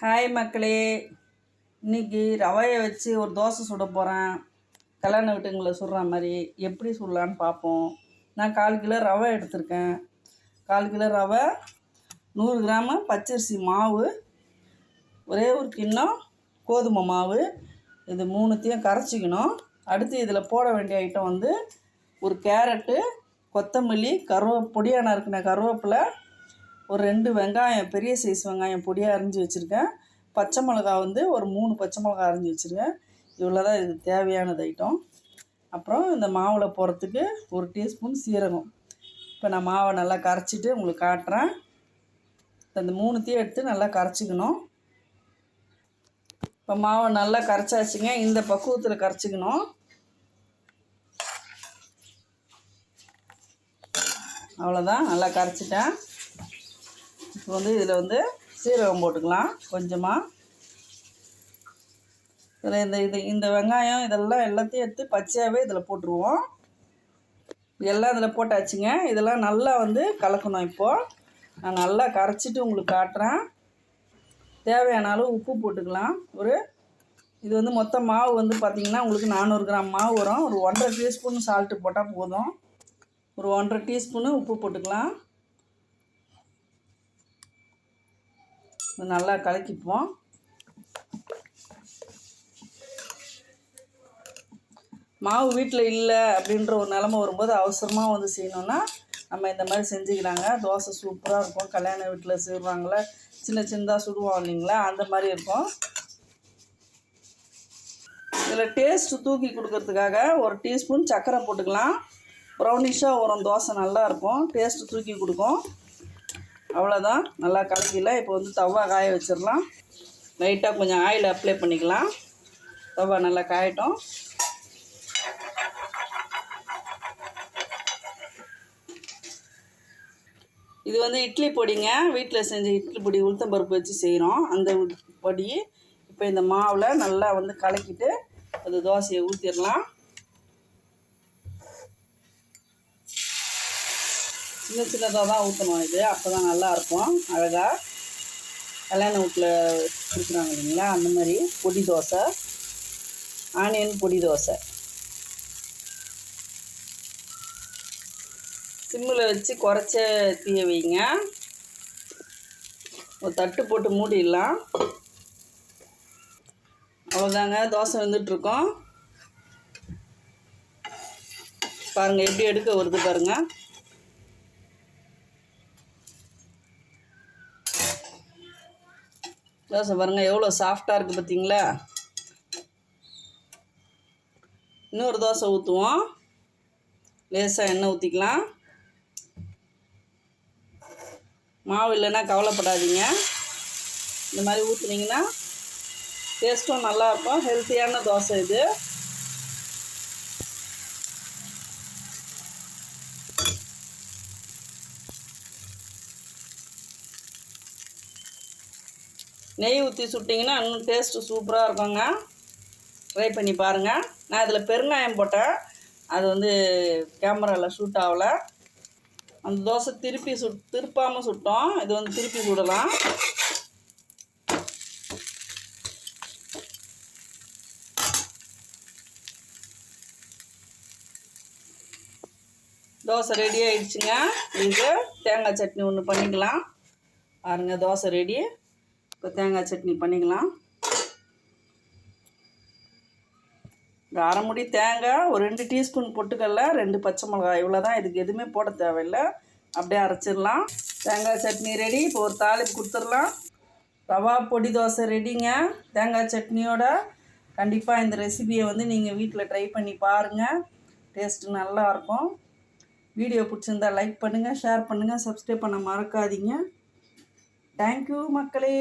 Hi மக்களே, இன்றைக்கி ரவையை வச்சு ஒரு தோசை சுட போகிறேன். கல்யாண வீட்டுங்களை சுடுற மாதிரி எப்படி சுடலான்னு பார்ப்போம். நான் 1/4 கிலோ ரவை எடுத்திருக்கேன். 1/4 கிலோ ரவை, 100 கிராமு பச்சரிசி மாவு, ஒரே ஒரு கிண்ணம் கோதுமை மாவு, இது 3த்தையும் கரைச்சிக்கணும். அடுத்து இதில் போட வேண்டிய ஐட்டம் வந்து ஒரு கேரட்டு, கொத்தமல்லி, பொடியாக நறுக்கின கருவேப்பிலை, ஒரு 2 வெங்காயம், பெரிய சைஸ் வெங்காயம் பொடியாக அரிஞ்சு வச்சுருக்கேன். பச்சை மிளகா வந்து ஒரு 3 பச்சை மிளகா அரிஞ்சு வச்சுருக்கேன். இவ்வளோ தான் இதுக்கு தேவையானது ஐட்டம். அப்புறம் இந்த மாவில் போடுறதுக்கு 1 டீஸ்பூன் சீரகம். இப்போ நான் மாவை நல்லா கரைச்சிட்டு உங்களுக்கு காட்டுறேன். இந்த 3த்தையும் எடுத்து நல்லா கரைச்சிக்கணும். இப்போ மாவை நல்லா கரைச்சாச்சுங்க. இந்த பக்குவத்தில் கரைச்சிக்கணும். அவ்வளோதான், நல்லா கரைச்சிட்டேன். இப்போ வந்து இதில் வந்து சீரகம் போட்டுக்கலாம் கொஞ்சமாக. இதில் இந்த வெங்காயம் எல்லாத்தையும் எடுத்து பச்சையாகவே இதில் போட்டுருவோம். எல்லாம் இதில் போட்டாச்சுங்க. இதெல்லாம் நல்லா வந்து கலக்கணும். இப்போது நான் நல்லா கரைச்சிட்டு உங்களுக்கு காட்டுறேன். தேவையான அளவு உப்பு போட்டுக்கலாம். இது வந்து மொத்த மாவு வந்து பார்த்திங்கன்னா உங்களுக்கு 400 கிராம் மாவு வரும். ஒரு 1.5 டீஸ்பூன் சால்ட்டு போட்டால் போதும். ஒரு 1.5 டீஸ்பூனு உப்பு போட்டுக்கலாம். நல்லா கலக்கிப்போம். மாவு வீட்டில் இல்லை அப்படின்ற ஒரு நிலமை வரும்போது அவசரமாக வந்து செய்யணுன்னா நம்ம இந்த மாதிரி செஞ்சுக்கிறாங்க. தோசை சூப்பராக இருக்கும். கல்யாண வீட்டில் செய்வாங்களே, சின்ன சின்னதாக சுடுவோம் இல்லைங்களா, அந்த மாதிரி இருக்கும். இதில் டேஸ்ட்டு தூக்கி கொடுக்கறதுக்காக ஒரு டீஸ்பூன் சர்க்கரை போட்டுக்கலாம். ப்ரௌனிஷாக வரும் தோசை, நல்லாயிருக்கும், டேஸ்ட்டு தூக்கி கொடுக்கும். அவ்வளோதான், நல்லா கலக்கில. இப்போ வந்து தவா காய வச்சிடலாம். லைட்டாக கொஞ்சம் ஆயில் அப்ளை பண்ணிக்கலாம். தவா நல்லா காயட்டும். இது வந்து இட்லி பொடிங்க, வீட்டில் செஞ்ச இட்லி பொடி, உளுத்தம்பருப்பு வச்சு செய்கிறோம் அந்த பொடி. இப்போ இந்த மாவில் நல்லா வந்து கலக்கிட்டு அது தோசையை ஊற்றிடலாம். சின்ன சின்னதாக தான் ஊற்றணும். இது அப்போ தான் நல்லாயிருக்கும், அழகாக. கல்யாண வீட்டில் கொடுக்குறாங்க இல்லைங்களா, அந்த மாதிரி பொடி தோசை, ஆனியன் பொடி தோசை. சிம்மில் வச்சு குறைச்ச தீய வைங்க. ஒரு தட்டு போட்டு மூடிடலாம். அவ்வளோதாங்க, தோசை வந்துட்டுருக்கோம். பாருங்கள் எப்படி எடுக்க வருது பாருங்கள். தோசை பாருங்கள் எவ்வளோ சாஃப்டாக இருக்குது பார்த்தீங்களா. இன்னொரு தோசை ஊற்றுவோம். லேசாக எண்ணெய் ஊற்றிக்கலாம். மாவு இல்லைன்னா கவலைப்படாதீங்க. இந்த மாதிரி ஊற்றுனீங்கன்னா டேஸ்ட்டும் நல்லாயிருக்கும். ஹெல்த்தியான தோசை இது. நெய் ஊற்றி சுட்டிங்கன்னா இன்னும் டேஸ்ட்டு சூப்பராக இருக்குங்க. ட்ரை பண்ணி பாருங்கள். நான் இதில் பெருங்காயம் போட்டேன், அது வந்து கேமராவில் ஷூட் ஆகலை. அந்த தோசை திருப்பாமல் சுட்டோம். இது வந்து திருப்பி சுடலாம். தோசை ரெடி ஆகிடுச்சுங்க. இது தேங்காய் சட்னி ஒன்று பண்ணிக்கலாம். பாருங்கள், தோசை ரெடி. இப்போ தேங்காய் சட்னி பண்ணிக்கலாம். ஒரு அரை முடி தேங்காய், ஒரு 2 டீஸ்பூன் பொட்டுக்கடலை, 2 பச்சை மிளகாய், இவ்வளோ தான். இதுக்கு எதுவுமே போட தேவையில்லை, அப்படியே அரைச்சிடலாம். தேங்காய் சட்னி ரெடி. இப்போ ஒரு தாளிப்பு கொடுத்துடலாம். ரவா பொடி தோசை ரெடிங்க, தேங்காய் சட்னியோட. கண்டிப்பாக இந்த ரெசிபியை வந்து நீங்கள் வீட்டில் ட்ரை பண்ணி பாருங்கள். டேஸ்ட்டு நல்லாயிருக்கும். வீடியோ பிடிச்சிருந்தா லைக் பண்ணுங்கள், ஷேர் பண்ணுங்கள், சப்ஸ்கிரைப் பண்ண மறக்காதீங்க. தேங்க்யூ மக்களே.